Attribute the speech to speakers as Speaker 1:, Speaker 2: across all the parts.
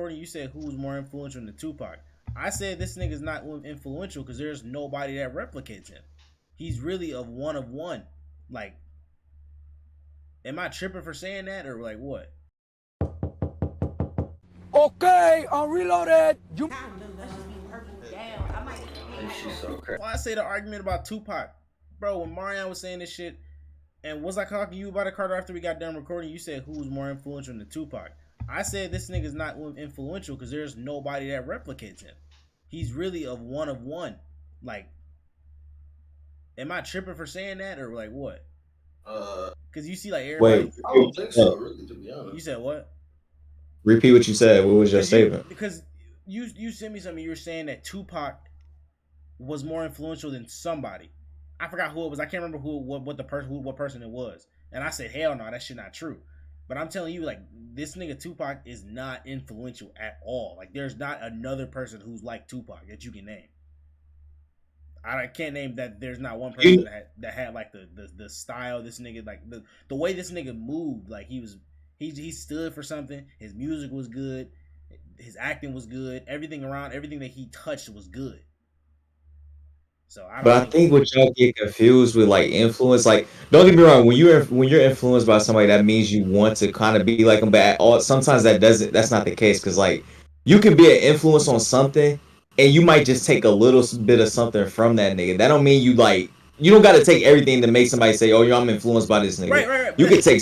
Speaker 1: recording, you said who was more influential than Tupac. I said this nigga's not influential because there's nobody that replicates him. He's really of one. Like, am I tripping for saying that or like what?
Speaker 2: Okay, I'm reloaded. You.
Speaker 1: Well, I say the argument about Tupac, bro. When Marion was saying this shit, and was I talking to you about it, Carter? After we got done recording, you said who was more influential than Tupac. I said this nigga's not influential because there's nobody that replicates him. He's really of one. Like, am I tripping for saying that or like what? Because you see, like everybody.
Speaker 3: Wait, I don't think so, really. To be honest.
Speaker 1: You said what?
Speaker 3: Repeat what you said. What was your statement?
Speaker 1: Because you sent me something. You were saying that Tupac was more influential than somebody. I forgot who it was. I can't remember what person it was. And I said, hell no, that shit not true. But I'm telling you, like, this nigga Tupac is not influential at all. Like, there's not another person who's like Tupac that you can name. I can't name that. There's not one person that had like the style this nigga, like the way this nigga moved. Like he stood for something. His music was good. His acting was good. Everything that he touched was good. So I
Speaker 3: think what y'all get confused with, like, influence, like, don't get me wrong, when you're influenced by somebody, that means you want to kind of be like them, but sometimes that's not the case, because, like, you can be an influence on something and you might just take a little bit of something from that nigga. That don't mean you don't got to take everything to make somebody say, oh, I'm influenced by this nigga.
Speaker 1: Right.
Speaker 3: You can take.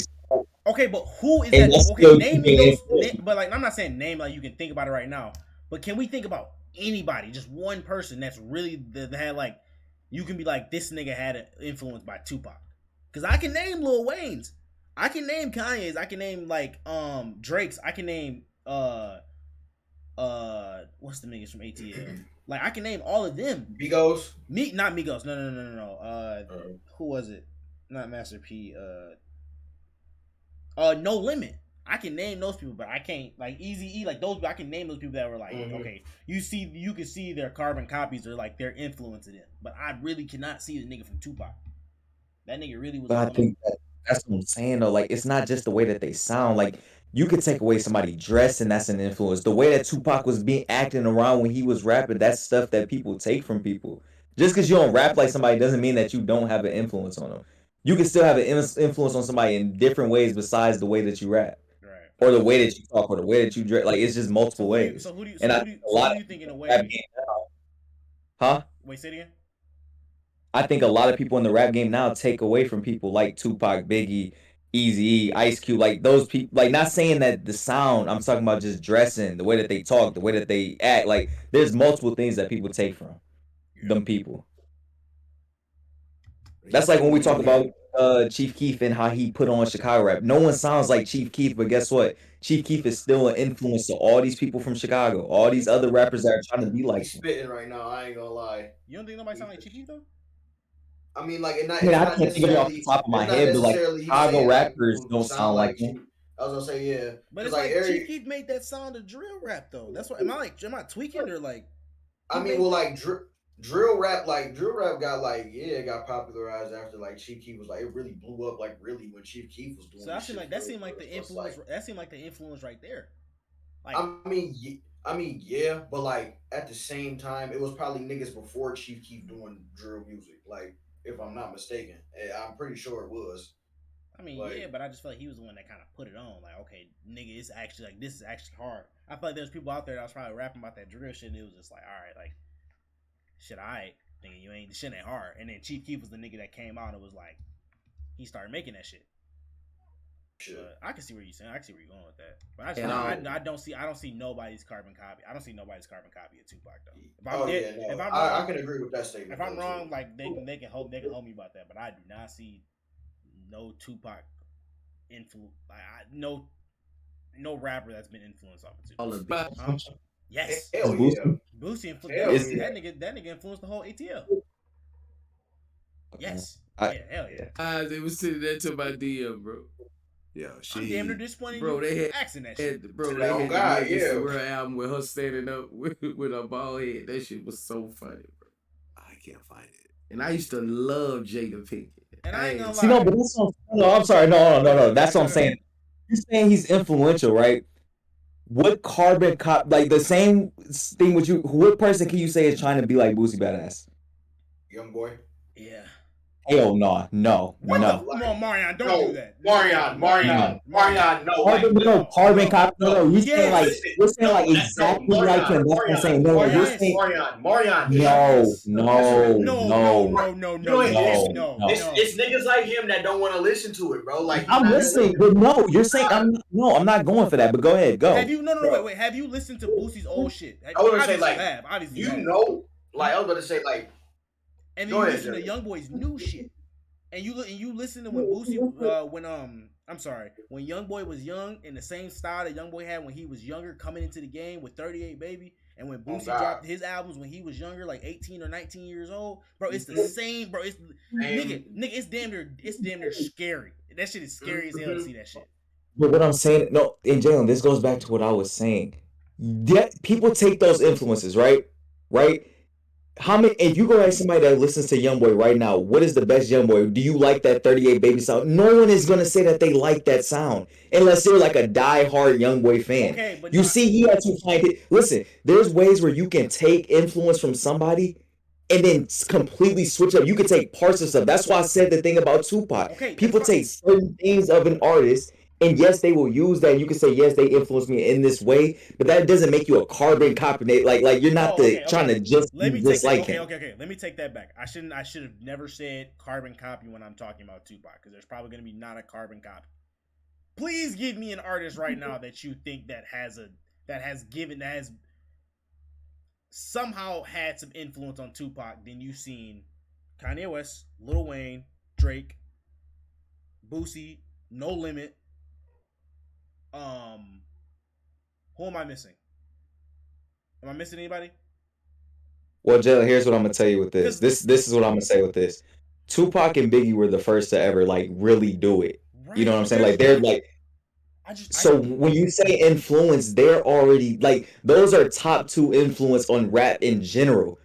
Speaker 1: Okay, but who is that? Okay, name me those. But like, I'm not saying name like you can think about it right now. But can we think about anybody, just one person that's really that had like, you can be like, this nigga had an influence by Tupac? Because I can name Lil Wayne's, I can name Kanye's, I can name like Drake's, I can name what's the niggas from ATL? Like, I can name all of them.
Speaker 3: Migos?
Speaker 1: Not Migos. No. Who was it? Not Master P. No Limit. I can name those people, but I can't, like, Eazy-E, like those. I can name those people that were like, okay, you can see their carbon copies or like their influence in it, but I really cannot see the nigga from Tupac. That nigga really was.
Speaker 3: But I think that's what I'm saying though. Like, it's not just the way that they sound. Like, you could take away somebody dressed and that's an influence. The way that Tupac was acting around when he was rapping, that's stuff that people take from people. Just because you don't rap like somebody doesn't mean that you don't have an influence on them. You can still have an influence on somebody in different ways besides the way that you rap. Or the way that you talk, or the way that you dress. Like, it's just multiple ways.
Speaker 1: So who do you think in a way?
Speaker 3: Huh?
Speaker 1: Wait, say it again.
Speaker 3: I think a lot of people in the rap game now take away from people like Tupac, Biggie, Eazy-E, Ice Cube, like those people. Like, not saying that the sound, I'm talking about just dressing, the way that they talk, the way that they act. Like, there's multiple things that people take from them people. That's like when we talk about Chief Keef and how he put on Chicago rap. No one sounds like Chief Keef, but guess what? Chief Keef is still an influence to all these people from Chicago, all these other rappers that are trying to be like him.
Speaker 4: Spitting right now, I ain't gonna lie.
Speaker 1: You don't think nobody sound like Chief Keef though?
Speaker 4: I mean, like, I
Speaker 3: can't think of it off the top of my head, but like Chicago rappers don't sound like him.
Speaker 4: I was gonna say, yeah,
Speaker 1: but it's like Chief Keef made that sound of drill rap though. That's what am I tweaking or like?
Speaker 4: I mean, well, like drill rap got got popularized after like Chief Keef was like, it really blew up like really when Chief Keef was doing.
Speaker 1: So I feel like that seemed like the influence. That seemed like the influence right there.
Speaker 4: Like, I mean, yeah, but like at the same time, it was probably niggas before Chief Keef doing drill music. Like, if I'm not mistaken, I'm pretty sure it was.
Speaker 1: I mean, like, yeah, but I just feel like he was the one that kind of put it on. Like, okay, nigga, it's actually like, this is actually hard. I feel like there's people out there that was probably rapping about that drill shit, and it was just like, all right, like, shit, alright, nigga, the shit ain't hard. And then Chief Keef was the nigga that came out and was like, he started making that shit. Sure. I can see where you're saying. I can see where you're going with that. But I don't see nobody's carbon copy. I don't see nobody's carbon copy of Tupac though. If I'm wrong,
Speaker 4: I can agree with that statement.
Speaker 1: If I'm wrong, like they can hold me about that. But I do not see no Tupac influence. Like, no rapper that's been influenced off of Tupac. Yes.
Speaker 4: Hell yeah.
Speaker 1: Boosie influenced that nigga influenced the whole ATL. Yes. Hell yeah.
Speaker 5: They was sitting there to my DM, bro.
Speaker 1: Yeah, I'm damn near disappointed.
Speaker 5: Bro, they had
Speaker 1: accent that shit.
Speaker 5: Bro, they had the World album with her standing up with a bald head. That shit was so funny, bro. I can't find it. And I used to love Jada Pinkett.
Speaker 1: And I ain't gonna lie.
Speaker 3: See, no, but that's what I'm saying. No, I'm sorry. No. That's what I'm saying. You're saying he's influential, right? What carbon cop like the same thing with you? What person can you say is trying to be like Boosie Badass?
Speaker 4: Young boy.
Speaker 1: Yeah.
Speaker 3: Hell no, no,
Speaker 1: What the?
Speaker 3: no.
Speaker 1: Come on, Marion, don't
Speaker 4: No,
Speaker 1: do that.
Speaker 4: No, like
Speaker 3: Carbon, no, carbon copy. No, you're saying like
Speaker 1: Yes.
Speaker 3: exactly like him. That's what I'm saying. No, you're
Speaker 1: Yes.
Speaker 3: saying
Speaker 4: Marion.
Speaker 3: no,
Speaker 1: Yes.
Speaker 3: no,
Speaker 1: No,
Speaker 3: no,
Speaker 4: You know,
Speaker 3: no,
Speaker 1: no.
Speaker 3: no.
Speaker 4: it's niggas like him that don't want to listen to it, bro. Like
Speaker 3: I'm listening, but no, you're saying I'm not going for that. But go ahead, go.
Speaker 1: Have you wait. Have you listened to Boosie's old shit?
Speaker 4: I was gonna say
Speaker 1: Obviously
Speaker 4: like,
Speaker 1: you have. Obviously
Speaker 4: you
Speaker 1: have.
Speaker 4: know, like I was gonna say like,
Speaker 1: And then
Speaker 4: go
Speaker 1: you
Speaker 4: ahead,
Speaker 1: listen to
Speaker 4: Jerry.
Speaker 1: YoungBoy's new shit. And you listen to when Boosie when YoungBoy was young in the same style that YoungBoy had when he was younger coming into the game with 38 Baby, and when Boosie dropped his albums when he was younger, like 18 or 19 years old, bro, it's the same, bro. It's nigga, it's damn near scary. That shit is scary as hell to see that shit.
Speaker 3: But what I'm saying, no, and Jalen, this goes back to what I was saying. People take those influences, right? Right? How many? If you go ask somebody that listens to YoungBoy right now, what is the best YoungBoy? Do you like that 38 Baby sound? No one is gonna say that they like that sound unless they're like a die-hard YoungBoy fan.
Speaker 1: Okay, but
Speaker 3: you see, he had to find it. Listen, there's ways where you can take influence from somebody and then completely switch up. You can take parts of stuff. That's why I said the thing about Tupac.
Speaker 1: Okay,
Speaker 3: people take certain things of an artist. And yes, they will use that. You can say, yes, they influenced me in this way, but that doesn't make you a carbon copy. Like you're not trying to just like him.
Speaker 1: Okay. Let me take that back. I should have never said carbon copy when I'm talking about Tupac, because there's probably going to be not a carbon copy. Please give me an artist right now that you think that has somehow had some influence on Tupac. Then you've seen Kanye West, Lil Wayne, Drake, Boosie, No Limit. Who am I missing? Am I missing anybody?
Speaker 3: Well, Jalen, here's what I'm gonna tell you with this. This is what I'm gonna say with this. Tupac and Biggie were the first to ever like really do it.
Speaker 1: Right,
Speaker 3: you know what I'm saying? Like they're like. When you say influence, they're already like those are top 2 influence on rap in general.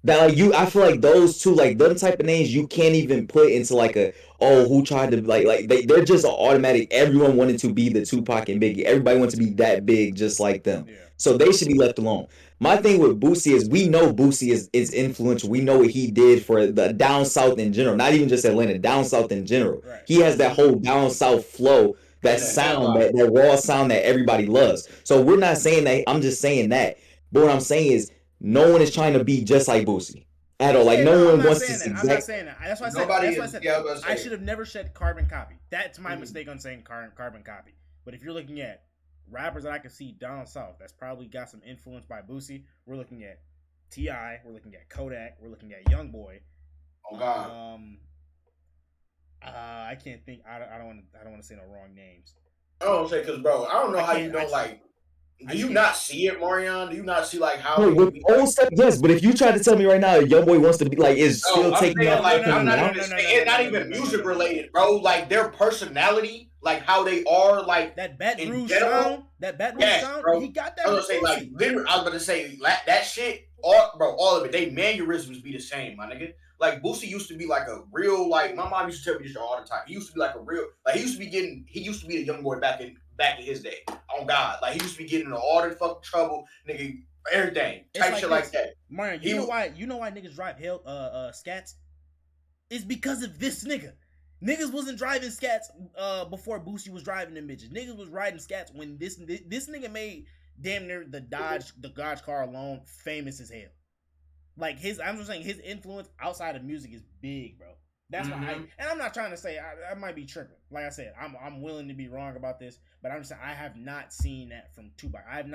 Speaker 3: That like I feel like those two, like them type of names, you can't even put into like who tried to they're just automatic. Everyone wanted to be the Tupac and Biggie. Everybody wants to be that big, just like them.
Speaker 1: Yeah.
Speaker 3: So they should be left alone. My thing with Boosie is we know Boosie is influential. We know what he did for the down south in general, not even just Atlanta, down south in general.
Speaker 1: Right.
Speaker 3: He has that whole down south flow, that sound, that raw sound that everybody loves. So we're not saying that. I'm just saying that. But what I'm saying is, no one is trying to be just like Boosie at all. Like no one wants to.
Speaker 1: I'm not saying that. That's why I said. I should have never said carbon copy. That's my mistake on saying carbon copy. But if you're looking at rappers that I can see down south, that's probably got some influence by Boosie. We're looking at T.I. We're looking at Kodak. We're looking at YoungBoy.
Speaker 4: Oh God.
Speaker 1: I can't think. I don't want to say no wrong names.
Speaker 4: I don't say because bro, I don't know how you don't like. Do you not see it, Marion? Do you not see like how?
Speaker 3: No, with old stuff, yes. But if you try to tell me right now, YoungBoy wants to be like is still taking that.
Speaker 4: Like, it's not even music related, bro. Like their personality, like how they are, like
Speaker 1: that Baton Rouge sound. That Baton Rouge sound. Bro. He got that.
Speaker 4: I was gonna say like literally. I was about to say that shit. All of it. They mannerisms be the same, my nigga. Like Boosie used to be like a real like my mom used to tell me this all the time. He used to be like a real like he used to be the young boy back in his day. Oh God, like he used to be getting into all the fucking trouble, nigga, everything type shit like that.
Speaker 1: Marion, you know why niggas drive scats? It's because of this nigga. Niggas wasn't driving scats before Boosie was driving them bitches. Niggas was riding scats when this nigga made damn near the Dodge car alone famous as hell. Like I'm just saying his influence outside of music is big, bro. That's why I'm not trying to say I might be tripping. Like I said, I'm willing to be wrong about this, but I'm just saying I have not seen that from Tupac. I have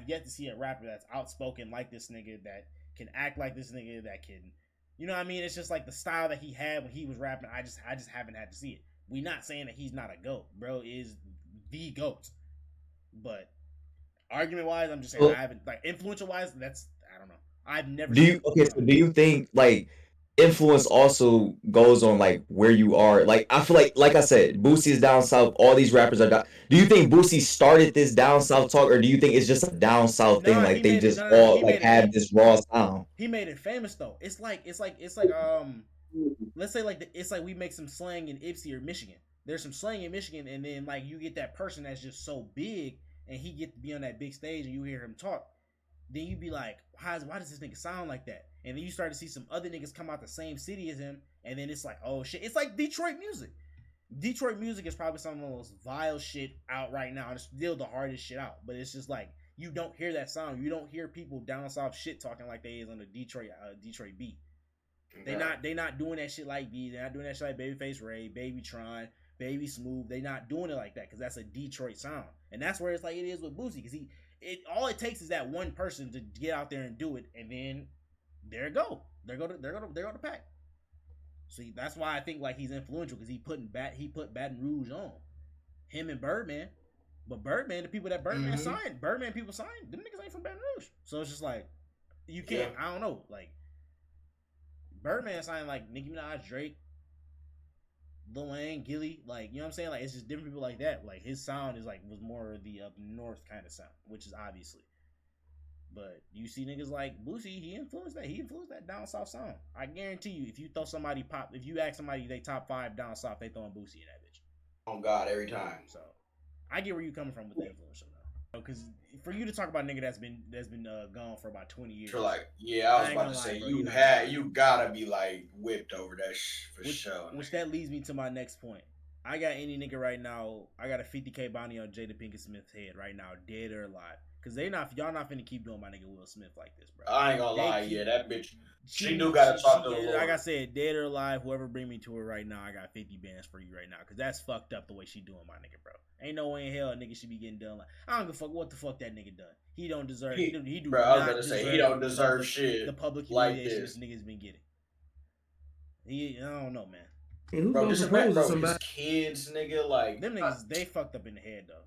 Speaker 1: yet to see a rapper that's outspoken like this nigga, that can act like this nigga, that can, you know what I mean? It's just like the style that he had when he was rapping. I just haven't had to see it. We not saying that he's not a GOAT. Bro is the GOAT. But argument wise, I'm just saying I haven't, like influential wise, I don't know. I've never
Speaker 3: so do you think like influence also goes on like where you are? Like I feel like I said, Boosie is down south, all these rappers are down. Do you think Boosie started this down south talk, or do you think it's just a down south thing, like they just all like have this raw sound?
Speaker 1: He made it famous though. It's like let's say like it's like we make some slang in Ipsy or Michigan. There's some slang in Michigan, and then like you get that person that's just so big and he get to be on that big stage and you hear him talk, then you be like, why does this nigga sound like that? And then you start to see some other niggas come out the same city as him, and then it's like, oh shit, it's like Detroit music. Detroit music is probably some of the most vile shit out right now. It's still the hardest shit out, but it's just like you don't hear that sound. You don't hear people down south shit talking like they is on the Detroit beat. They not doing that shit like B. They're not doing that shit like Babyface Ray, Baby Tron, Baby Smooth. They not doing it like that because that's a Detroit sound, and that's where it's like it is with Boosie because all it takes is that one person to get out there and do it, and then there it go. There go the pack. See, that's why I think like he's influential because he put Baton Rouge on him and Birdman, but Birdman, the people that Birdman signed, Birdman people signed, them niggas ain't from Baton Rouge, so it's just like you can't. I don't know, like Birdman signed like Nicki Minaj, Drake, Lil Wayne, Gilly, like you know what I'm saying, like it's just different people like that. Like his sound is like was more of the up north kind of sound, which is obviously. But you see niggas like Boosie, he influenced that down south sound. I guarantee you, if you ask somebody they top 5 down south, they throwing Boosie in that bitch.
Speaker 4: Oh God, every time.
Speaker 1: So I get where you coming from with the influence though, because for you to talk about a nigga that's been gone for about 20 years.
Speaker 4: You're like, yeah, I was about to say you gotta be like whipped over that for sure.
Speaker 1: Which that leads me to my next point. I got any nigga right now. I got a 50K bounty on Jada Pinkett Smith's head right now, dead or alive. Cause y'all not finna keep doing my nigga Will Smith like this, bro.
Speaker 4: I ain't gonna lie, that bitch. She do gotta talk to the Lord.
Speaker 1: Like I said, dead or alive, whoever bring me to her right now, I got 50 bands for you right now. Cause that's fucked up the way she doing my nigga, bro. Ain't no way in hell a nigga should be getting done like I don't give a fuck what the fuck that nigga done. He don't deserve. He do.
Speaker 4: Bro, I was gonna say he don't deserve shit.
Speaker 1: The public
Speaker 4: humiliation
Speaker 1: this nigga's been getting. I don't know, man.
Speaker 5: And
Speaker 4: bro, just imagine, bro, his kids, nigga, like
Speaker 1: them niggas, they fucked up in the head though.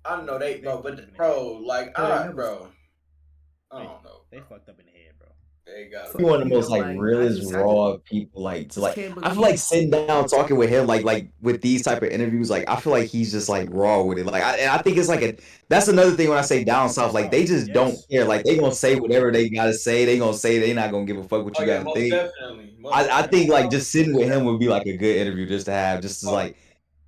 Speaker 4: I know they bro, but bro, like bro, I don't know.
Speaker 1: They fucked up in the head, bro.
Speaker 4: They got
Speaker 3: one of the most like realest raw people like to like. I feel like sitting down talking with him like with these type of interviews, like I feel like he's just like raw with it. Like I think it's like that's another thing when I say down south, like they just don't care. Like they gonna say whatever they gotta say. They gonna say they not gonna give a fuck what you gotta think.
Speaker 4: Definitely.
Speaker 3: I think like just sitting with him would be like a good interview just to have, just to like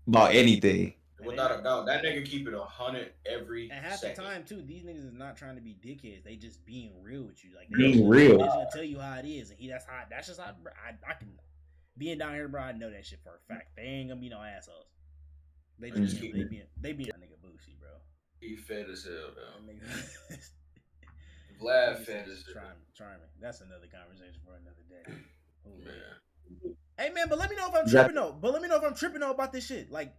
Speaker 3: about anything.
Speaker 4: Without a doubt, that nigga keep it 100 every
Speaker 1: and half
Speaker 4: second.
Speaker 1: The time too, these niggas is not trying to be dickheads. They just being real with you, like
Speaker 3: being real.
Speaker 1: They just gonna tell you how it is, and that's just how I can being down here, bro. I know that shit for a fact. They ain't gonna be no assholes. They just they being that nigga Boosie, bro.
Speaker 4: He fed as hell though. Vlad fed as hell.
Speaker 1: Charming. That's another conversation for another day.
Speaker 4: Man.
Speaker 1: Hey man, but let me know if I'm tripping though. But let me know if I'm tripping though about this shit. Like